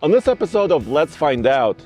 On this episode of Let's Find Out,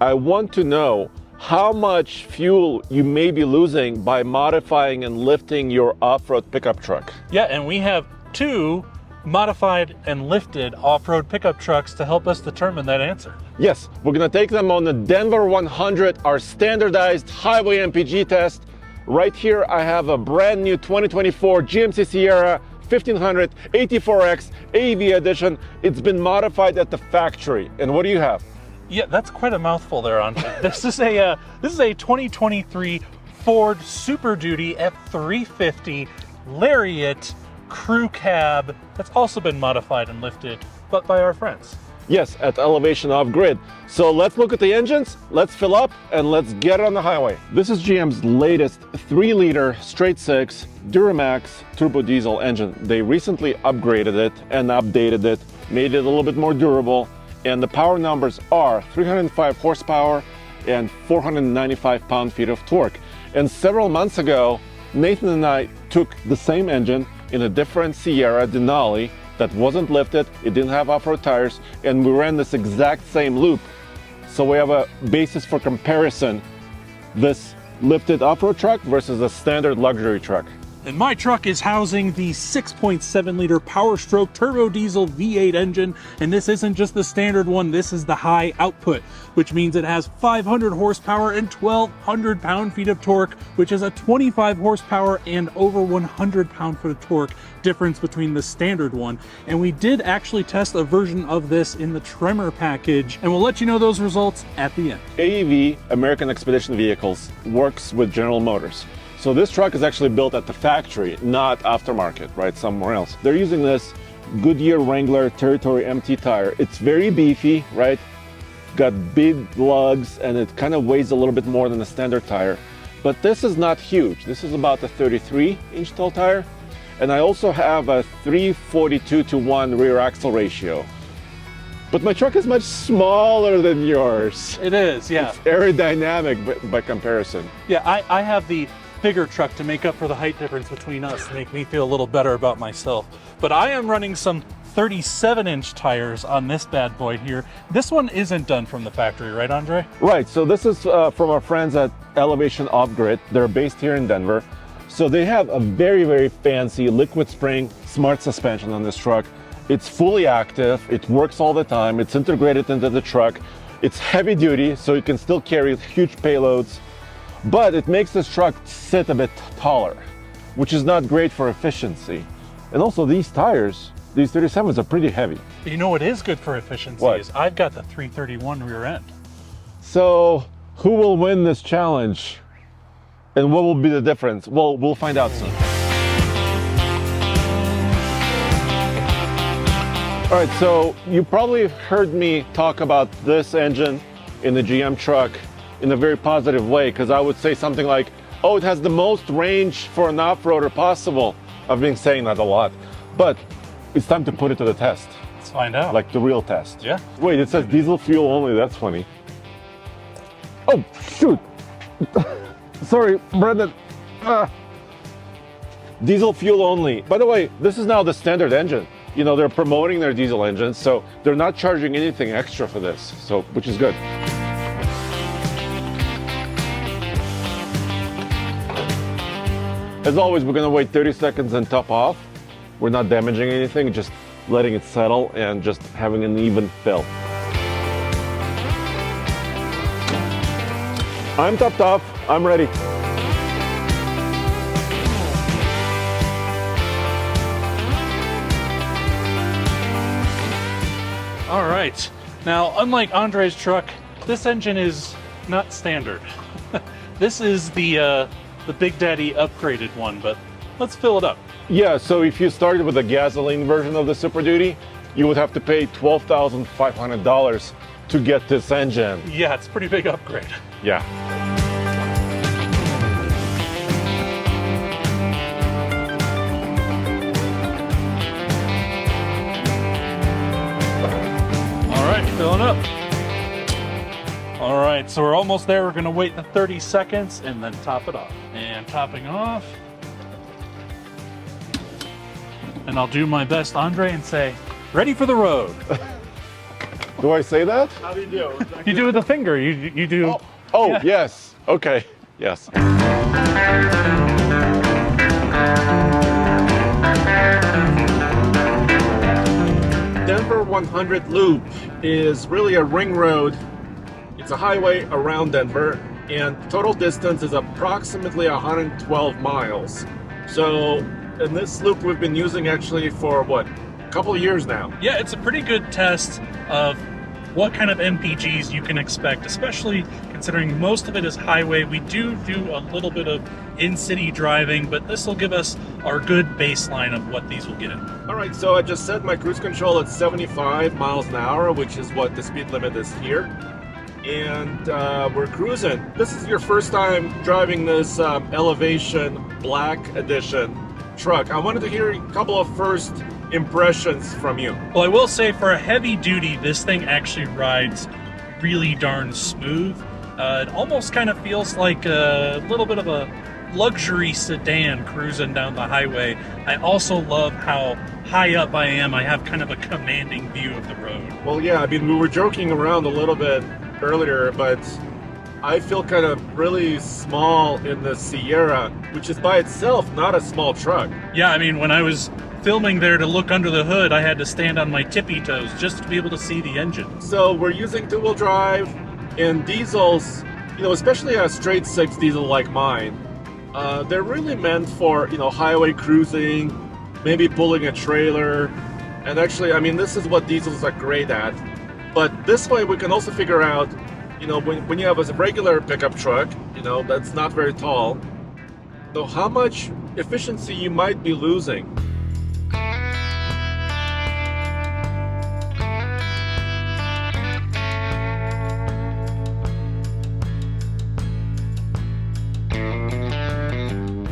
I want to know how much fuel you may be losing by modifying and lifting your off-road pickup truck. Yeah, and we have two modified and lifted off-road pickup trucks to help us determine that answer. Yes, we're gonna take them on the Denver 100, our standardized highway MPG test. Right here, I have a brand new 2024 GMC Sierra 1500 AT4X AV edition. It's been modified at the factory. And what do you have? Yeah, that's quite a mouthful there, Andre. This is a 2023 Ford Super Duty F350 Lariat crew cab that's also been modified and lifted, but by our friends. Yes, at elevation off-grid. So let's look at the engines, let's fill up, and let's get it on the highway. This is GM's latest 3-liter straight-six Duramax turbo diesel engine. They recently upgraded it and updated it, made it a little bit more durable, and the power numbers are 305 horsepower and 495 pound-feet of torque. And several months ago, Nathan and I took the same engine in a different Sierra Denali that wasn't lifted, it didn't have off-road tires, and we ran this exact same loop. So we have a basis for comparison, this lifted off-road truck versus a standard luxury truck. And my truck is housing the 6.7 liter Power Stroke turbo diesel V8 engine, and this isn't just the standard one, this is the high output, which means it has 500 horsepower and 1,200 pound-feet of torque, which is a 25 horsepower and over 100 pound-foot of torque difference between the standard one. And we did actually test a version of this in the Tremor package, and we'll let you know those results at the end. AEV, American Expedition Vehicles, works with General Motors. So this truck is actually built at the factory, not aftermarket, right, somewhere else. They're using this Goodyear Wrangler Territory MT tire. It's very beefy, right? Got big lugs, and it kind of weighs a little bit more than a standard tire. But this is not huge. This is about a 33-inch tall tire. And I also have a 342-to-1 rear axle ratio. But my truck is much smaller than yours. It is, yeah. It's aerodynamic by comparison. Yeah, I have the bigger truck to make up for the height difference between us, to make me feel a little better about myself. But I am running some 37-inch tires on this bad boy here. This one isn't done from the factory, right, Andre? Right, so this is from our friends at Elevation Off-Grid. They're based here in Denver. So they have a very, very fancy liquid spring smart suspension on this truck. It's fully active, it works all the time, it's integrated into the truck. It's heavy duty, so you can still carry huge payloads. But it makes this truck sit a bit taller, which is not great for efficiency. And also these tires, these 37s are pretty heavy. You know what is good for efficiency is I've got the 331 rear end. So who will win this challenge? And what will be the difference? Well, we'll find out soon. All right, so you probably heard me talk about this engine in the GM truck in a very positive way, because I would say something like, oh, it has the most range for an off-roader possible. I've been saying that a lot, but it's time to put it to the test. Let's find out. Like the real test. Yeah. Wait, it says diesel fuel only, that's funny. Oh, shoot. Sorry, Brendan. Diesel fuel only. By the way, this is now the standard engine. You know, they're promoting their diesel engines, so they're not charging anything extra for this, so which is good. As always, we're gonna wait 30 seconds and top off. We're not damaging anything, just letting it settle and just having an even fill. I'm topped off, I'm ready. All right. Now, unlike Andre's truck, this engine is not standard. This is the Big Daddy upgraded one, but let's fill it up. Yeah, so if you started with a gasoline version of the Super Duty, you would have to pay $12,500 to get this engine. Yeah, it's a pretty big upgrade. Yeah. All right, filling up. All right, so we're almost there. We're gonna wait the 30 seconds and then top it off. And topping off. And I'll do my best, Andre, and say, ready for the road. Do I say that? How do you do? You do with the finger. You do. Oh, Yeah. yes. Okay. Yes. Denver 100 Loop is really a ring road. It's a highway around Denver, and total distance is approximately 112 miles. So, in this loop we've been using actually for what, a couple of years now. Yeah, it's a pretty good test of what kind of MPGs you can expect, especially considering most of it is highway. We do a little bit of in-city driving, but this will give us our good baseline of what these will get in. All right, so I just set my cruise control at 75 miles an hour, which is what the speed limit is here. And we're cruising. This is your first time driving this Elevation Black Edition truck. I wanted to hear a couple of first impressions from you. Well, I will say for a heavy duty, this thing actually rides really darn smooth. It almost kind of feels like a little bit of a luxury sedan cruising down the highway. I also love how high up I am. I have kind of a commanding view of the road. Well, yeah, I mean, we were joking around a little bit earlier, but I feel kind of really small in the Sierra, which is by itself not a small truck. Yeah, I mean, when I was filming there to look under the hood, I had to stand on my tippy toes just to be able to see the engine. So we're using two-wheel drive, and diesels, you know, especially a straight six diesel like mine, they're really meant for, you know, highway cruising, maybe pulling a trailer. And actually, I mean, this is what diesels are great at. But this way we can also figure out, you know, when you have a regular pickup truck, you know, that's not very tall, so how much efficiency you might be losing.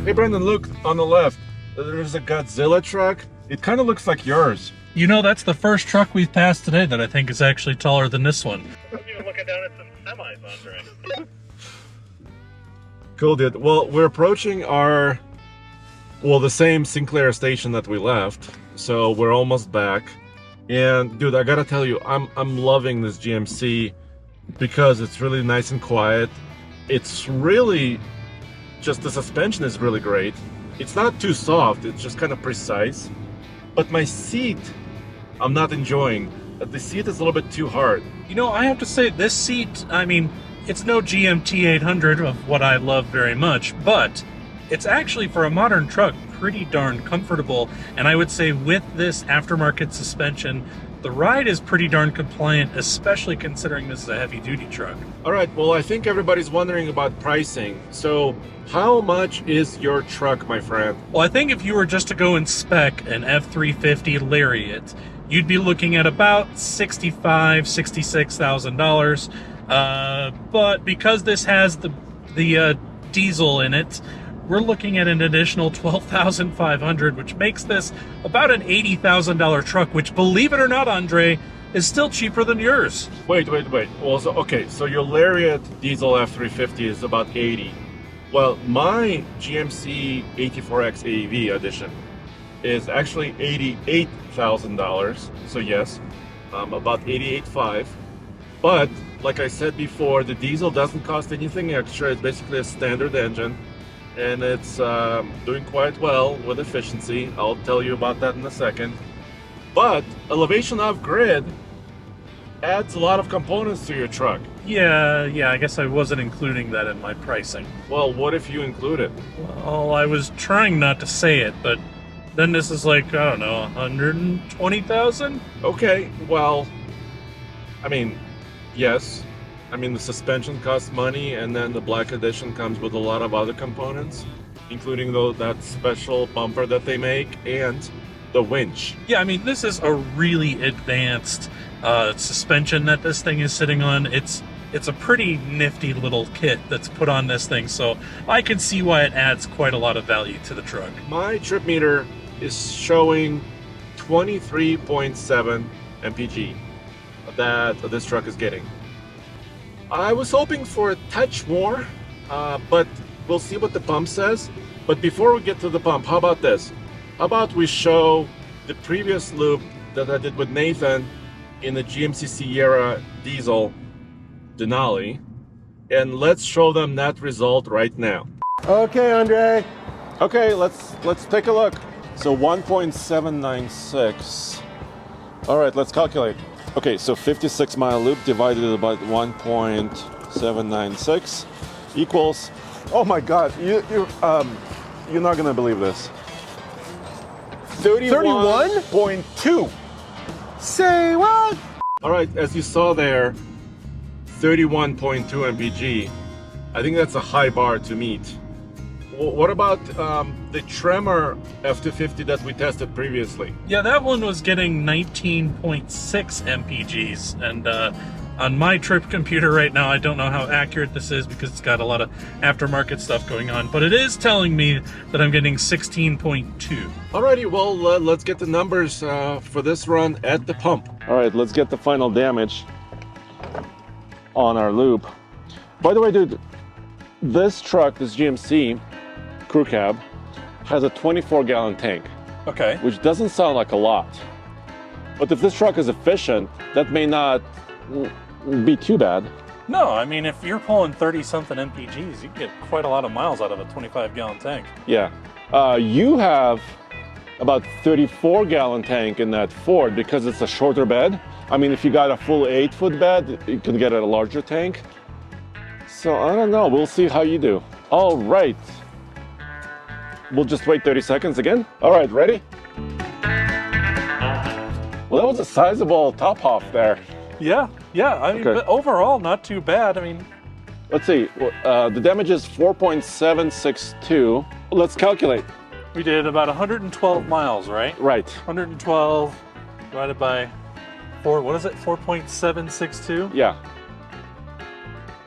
Hey Brendan, look on the left. There's a Godzilla truck. It kind of looks like yours. You know, that's the first truck we've passed today that I think is actually taller than this one. You're looking down at some semis, Andre. Cool, dude. Well, we're approaching the same Sinclair station that we left, so we're almost back. And dude, I gotta tell you, I'm loving this GMC because it's really nice and quiet. It's really just, the suspension is really great. It's not too soft, it's just kind of precise. But my seat, I'm not enjoying. The seat is a little bit too hard. You know, I have to say, this seat, I mean, it's no GMT 800 of what I love very much, but it's actually, for a modern truck, pretty darn comfortable. And I would say with this aftermarket suspension, the ride is pretty darn compliant, especially considering this is a heavy-duty truck. All right, well, I think everybody's wondering about pricing. So how much is your truck, my friend? Well, I think if you were just to go and spec an F350 Lariat, you'd be looking at about $65,000, $66,000. But because this has the diesel in it, we're looking at an additional $12,500, which makes this about an $80,000 truck, which, believe it or not, Andre, is still cheaper than yours. Wait. Well, so your Lariat diesel F350 is about 80. Well, my GMC 84X AEV edition is actually $88,000. So yes, about $88,500. But like I said before, the diesel doesn't cost anything extra. It's basically a standard engine, and it's doing quite well with efficiency. I'll tell you about that in a second. But Elevation Off-Grid adds a lot of components to your truck. Yeah, I guess I wasn't including that in my pricing. Well, what if you include it? Well, I was trying not to say it, but then this is like, I don't know, 120,000? Okay, well, I mean, yes. I mean, the suspension costs money, and then the Black Edition comes with a lot of other components, including that special bumper that they make and the winch. Yeah, I mean, this is a really advanced suspension that this thing is sitting on. It's a pretty nifty little kit that's put on this thing, so I can see why it adds quite a lot of value to the truck. My trip meter is showing 23.7 MPG that this truck is getting. I was hoping for a touch more, but we'll see what the pump says. But before we get to the pump, how about this? How about we show the previous loop that I did with Nathan in the GMC Sierra diesel Denali, and let's show them that result right now. Okay, Andre. Okay, let's take a look. So 1.796. All right, let's calculate. Okay, so 56 mile loop divided by 1.796 equals, oh my God, you're not gonna believe this. 31.2. Say what? All right, as you saw there, 31.2 MPG. I think that's a high bar to meet. What about the Tremor F250 that we tested previously? Yeah, that one was getting 19.6 MPGs, and on my trip computer right now, I don't know how accurate this is because it's got a lot of aftermarket stuff going on, but it is telling me that I'm getting 16.2. Alrighty, well, let's get the numbers for this run at the pump. All right, let's get the final damage on our loop. By the way, dude, this truck, this GMC crew cab, has a 24-gallon tank. Okay. Which doesn't sound like a lot. But if this truck is efficient, that may not be too bad. No, I mean, if you're pulling 30-something MPGs, you get quite a lot of miles out of a 25-gallon tank. Yeah. You have about 34-gallon tank in that Ford because it's a shorter bed. I mean, if you got a full 8-foot bed, you can get a larger tank. So I don't know, we'll see how you do. All right. We'll just wait 30 seconds again. All right, ready? Well, that was a sizable top off there. Yeah, I mean, Okay. but overall, not too bad. I mean, Let's see, the damage is 4.762. Let's calculate. we did about 112 miles, right? Right. 112 divided by 4, what is it, 4.762? Yeah.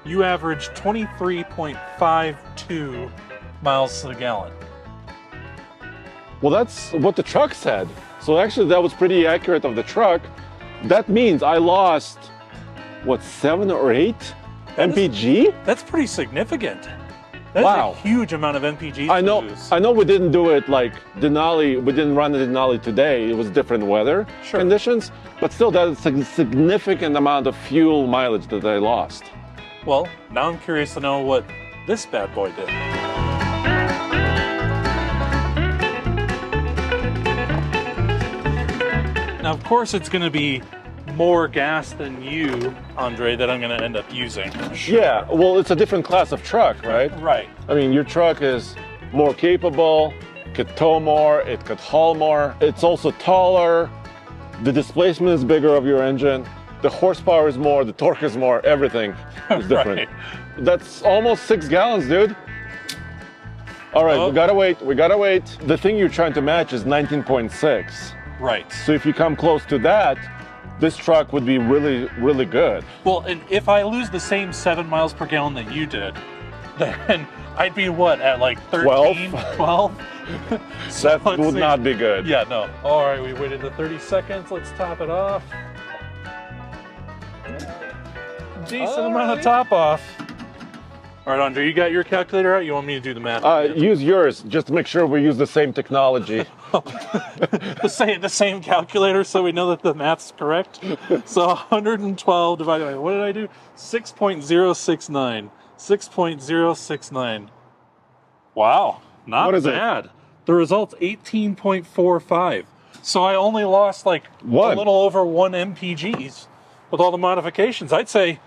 You average 23.52 miles to the gallon. Well, that's what the truck said. So actually that was pretty accurate of the truck. That means I lost, what, 7 or 8 MPG? That's pretty significant. That's Wow. a huge amount of MPGs I to know lose. we didn't do it like Denali, we didn't run the Denali today. It was different weather conditions, but still that's a significant amount of fuel mileage that I lost. Well, now I'm curious to know what this bad boy did. Now, of course, it's going to be more gas than you, Andre, that I'm going to end up using. Yeah, well, it's a different class of truck, right? Right. I mean, your truck is more capable, could tow more, it could haul more. It's also taller, the displacement is bigger of your engine, the horsepower is more, the torque is more, everything is different. Right. That's almost 6 gallons, dude. All right, Oh. we gotta wait. The thing you're trying to match is 19.6. Right. So if you come close to that, this truck would be really, really good. Well, and if I lose the same 7 miles per gallon that you did, then I'd be what, at like 13, 12? That let's would see. not be good. Yeah, no. All right, we waited the 30 seconds. Let's top it off. Decent amount of top off. All right, Andre, you got your calculator out? You want me to do the math? Use yours, just to make sure we use the same technology. the same calculator so we know that the math's correct. So 112 divided by, what did I do? 6.069. 6.069. Wow, not What is it? bad. The result's 18.45. So I only lost like a little over 1 MPGs with all the modifications. I'd say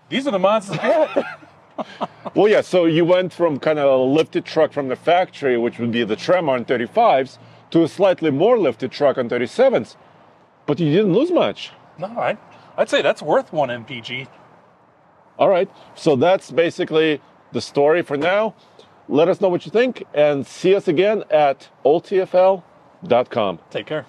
these are the mods to get. Well, yeah, so you went from kind of a lifted truck from the factory, which would be the Tremor on 35s, to a slightly more lifted truck on 37s. But you didn't lose much. No, I'd say that's worth 1 MPG. All right, so that's basically the story for now. Let us know what you think and see us again at oldtfl.com. Take care.